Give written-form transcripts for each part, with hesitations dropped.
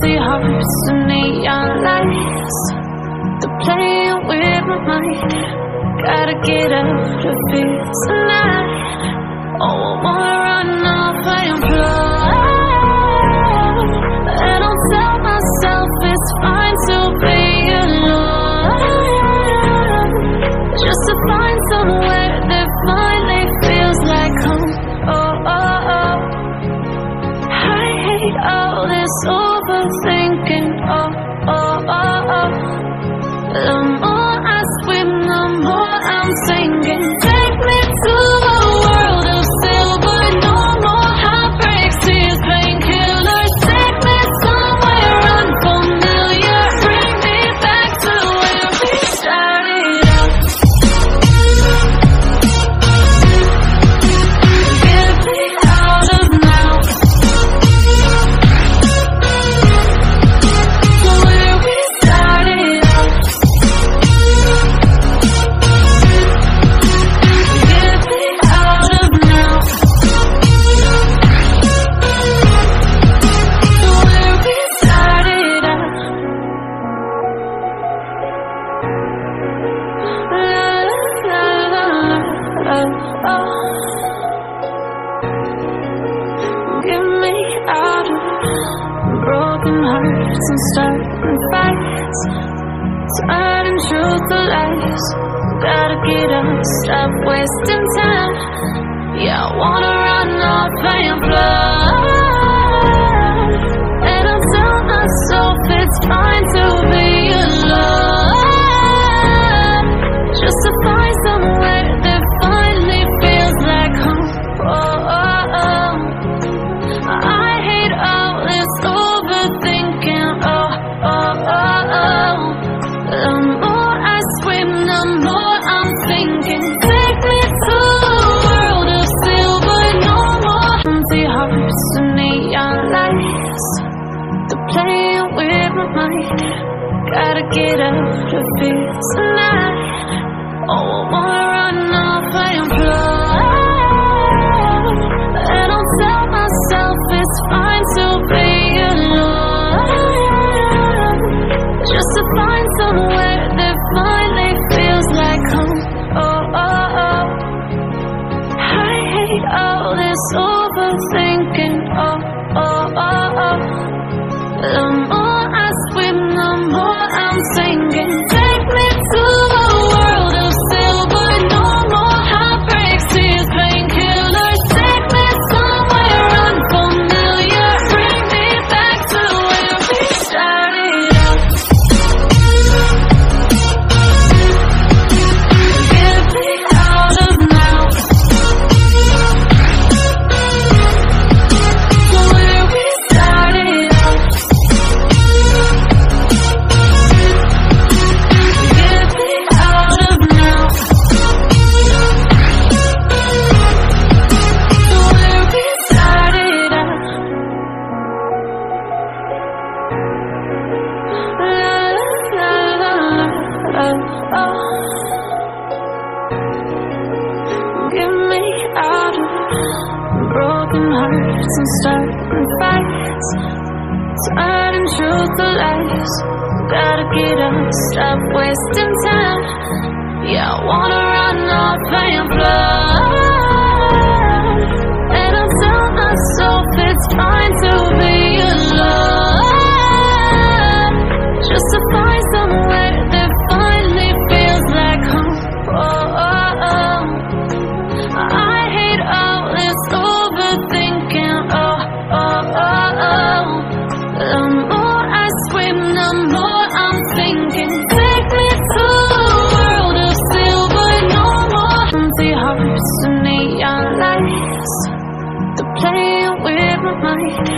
empty hearts and neon lights. They're playing with my mind. Gotta get out of here tonight. Oh, I wanna run off and fly. And I'll tell myself it's fine to be alone, just to find somewhere that finally feels like home. Oh, oh, oh. I hate all this overthinking. Oh, oh, oh, oh. The more I swim, the more I'm sinking. Take me to a world of silver. No more heartbreaks, tears, painkillers. Take me somewhere unfamiliar. Bring me back to where we started out. Get me out of now. Where we started out. Get me out of now. Where we started out. La, la, la, la, oh. Get me out of broken hearts and starting fights, turning truth to lies. Gotta get up, stop wasting time. Yeah, I wanna run off and fly. And I'll tell myself it's fine to be alone, just to find somewhere that finally feels like home. Oh, oh, oh. I hate all this overthinking. Oh, oh, oh, oh. The more I swim, the more I'm sinking. Take me to a world of silver. No more empty hearts and neon lights. They're playing with my mind. Gotta get out of here tonight. Oh, I wanna run off and fly. And I'll tell myself it's fine to be alone, just to find somewhere that finally feels like home. Oh, oh, oh. I hate all this overthinking. Oh, oh, oh, oh. The more I swim, the more I'm sinking. Take me to a world of silver. No more heartbreaks, tears, painkillers. Take me somewhere unfamiliar. Bring me back to where we started out. Get me out of now. Where we started out. Get me out of now. Where we started out. La, la, la, la, oh. Get me out of broken hearts and starting fights, turning truth to lies. Gotta get up, stop wasting time. Yeah, I wanna run off and fly. And I'll tell myself it's fine to be alone, just to find somewhere that finally feels like home. Oh, oh, oh. I hate all this overthinking. Oh, oh, oh, oh. The more I swim, the more I'm sinking. Take me to a world of silver. No more empty hearts and neon lights. They're playing with my mind.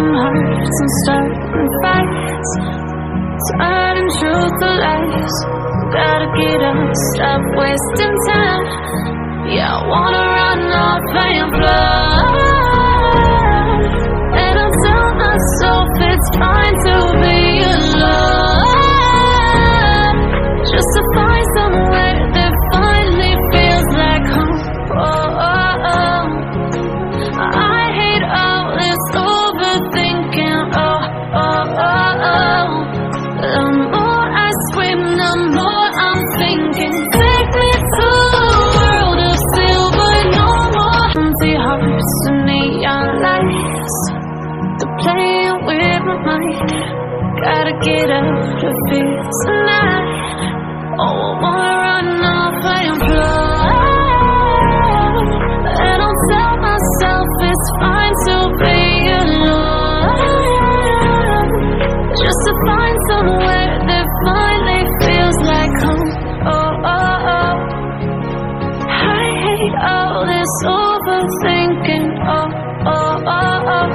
broken hearts and starting fights, turning truth to lies. Gotta get up, stop wasting time. Yeah, I wanna run off and fly. And I tell myself it's fine to be alone, just to find somewhere that finally feels like home. Oh, oh, oh. I hate all this overthinking. Oh, oh, oh, oh. The more I swim, the more I'm thinking. Take me to a world of silver, no more empty hearts and neon lights. They're playing with my mind. Gotta get out of here tonight. Oh, I wanna run off and fly. And I'll tell myself it's fine to be alone, just to find somewhere that finally feels like home. Oh, oh, oh. I hate all this overthinking. Oh, oh, oh, oh.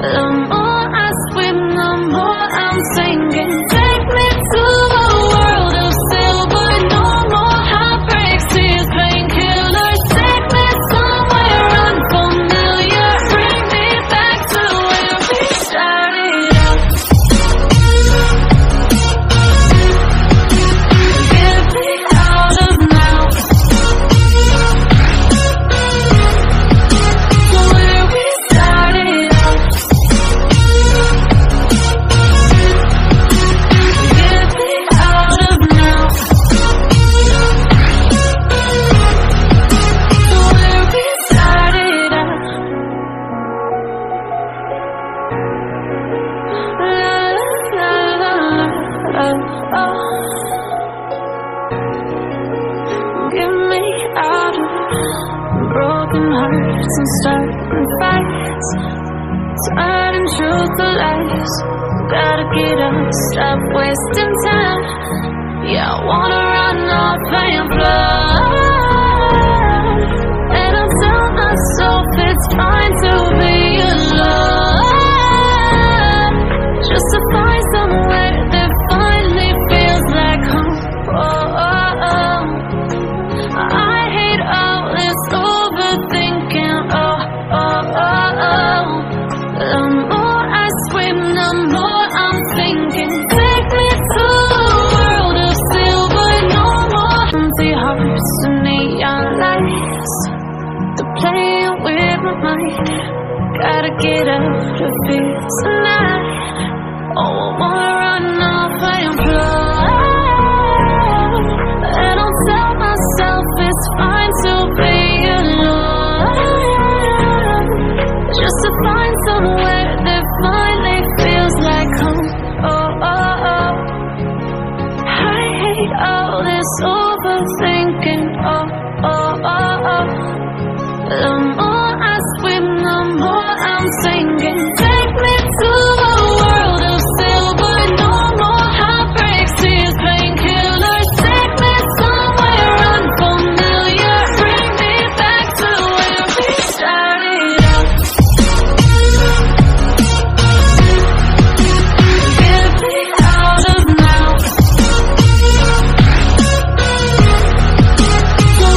The more I swim, the more I'm sinking. Take me to a world of silver, no more heartbreaks, tears, painkillers. Take me somewhere unfamiliar. Bring me back to where we started out. Get me out of now, where we started out. Get me out of now, where we started out. La la la la la, oh. Get me out of broken hearts and starting fights, turning truth to lies. Gotta get up, stop wasting time. Yeah, I wanna run off and fly. And I tell myself it's fine to be alone, just to find somewhere that finally feels like home. Oh, oh, oh. I hate all this overthinking. Oh, oh, oh, oh. The more I swim, the more I'm thinking. Take me to a world of silver, no more empty hearts and neon lights. They're playing with my mind. Gotta get out of here tonight. Oh, I wanna run off and fly. And I'll tell myself it's fine to be alone, just to find somewhere that finally feels like home. Oh, oh, oh. I hate all this overthinking. Oh, oh, oh, oh. The more I swim, the more I'm sinking. Take me to a world of silver, no more heartbreaks, tears, painkillers. Take me somewhere unfamiliar. Bring me back to where we started out. Get me out of now,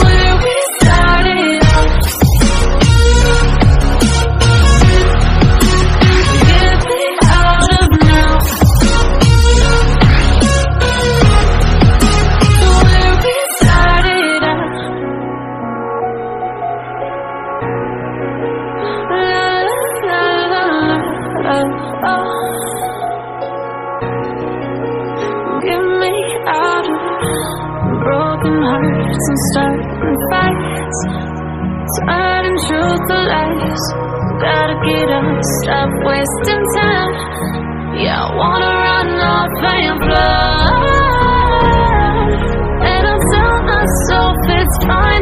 where we started out. Get me out of now, where we started out. La la la la, oh. Get me out of broken hearts and starting fights, turning truth to lies. Gotta get up, stop wasting time. Yeah, I wanna run off and fly. And I tell myself it's fine